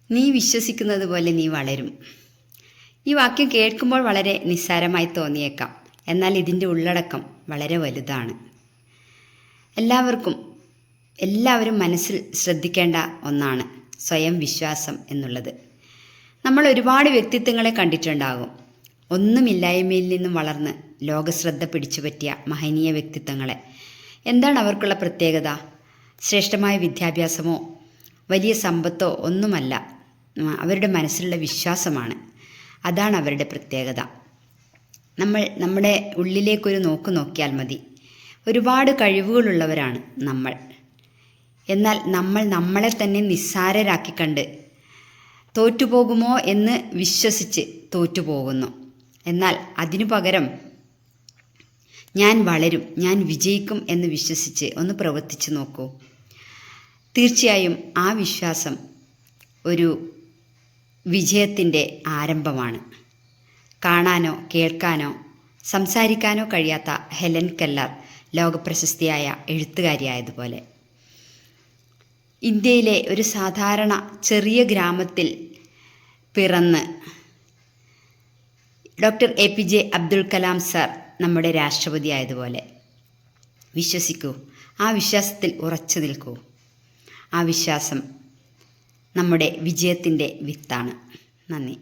നീ വിശ്വസിക്കുന്നത് പോലെ നീ വളരും. ഈ വാക്യം കേൾക്കുമ്പോൾ വളരെ നിസ്സാരമായി തോന്നിയേക്കാം. എന്നാൽ ഇതിൻ്റെ ഉള്ളടക്കം വളരെ വലുതാണ്. എല്ലാവരും മനസ്സിൽ ശ്രദ്ധിക്കേണ്ട ഒന്നാണ് സ്വയം വിശ്വാസം എന്നുള്ളത്. നമ്മൾ ഒരുപാട് വ്യക്തിത്വങ്ങളെ കണ്ടിട്ടുണ്ടാകും. ഒന്നുമില്ലായ്മയിൽ നിന്നും വളർന്ന് ലോകശ്രദ്ധ പിടിച്ചുപറ്റിയ മഹനീയ വ്യക്തിത്വങ്ങളെ. എന്താണ് അവർക്കുള്ള പ്രത്യേകത? ശ്രേഷ്ഠമായ വിദ്യാഭ്യാസമോ വലിയ സമ്പത്തോ ഒന്നുമല്ല, അവരുടെ മനസ്സിലുള്ള വിശ്വാസമാണ്. അതാണ് അവരുടെ പ്രത്യേകത. നമ്മുടെ ഉള്ളിലേക്കൊരു നോക്കിയാൽ മതി. ഒരുപാട് കഴിവുകളുള്ളവരാണ് നമ്മൾ. എന്നാൽ നമ്മൾ നമ്മളെ തന്നെ നിസ്സാരരാക്കി കണ്ട് തോറ്റുപോകുമോ എന്ന് വിശ്വസിച്ച് തോറ്റുപോകുന്നു. എന്നാൽ അതിനു പകരം ഞാൻ വളരും, ഞാൻ വിജയിക്കും എന്ന് വിശ്വസിച്ച് ഒന്ന് പ്രവർത്തിച്ചു നോക്കൂ. തീർച്ചയായും ആ വിശ്വാസം ഒരു വിജയത്തിൻ്റെ ആരംഭമാണ്. കാണാനോ കേൾക്കാനോ സംസാരിക്കാനോ കഴിയാത്ത ഹെലൻ കെല്ലർ ലോകപ്രശസ്തിയായ എഴുത്തുകാരിയായതുപോലെ ഇന്ത്യയിലെ ഒരു സാധാരണ ചെറിയ ഗ്രാമത്തിൽ പിറന്ന് doctor APJ Abdul Kalam sir നമ്മുടെ രാഷ്ട്രപതി ആയതുപോലെ വിശ്വസിക്കൂ. ആ വിശ്വാസത്തിൽ ഉറച്ചു നിൽക്കൂ. ആ വിശ്വാസം നമ്മുടെ വിജയത്തിൻ്റെ വിത്താണ്. നന്ദി.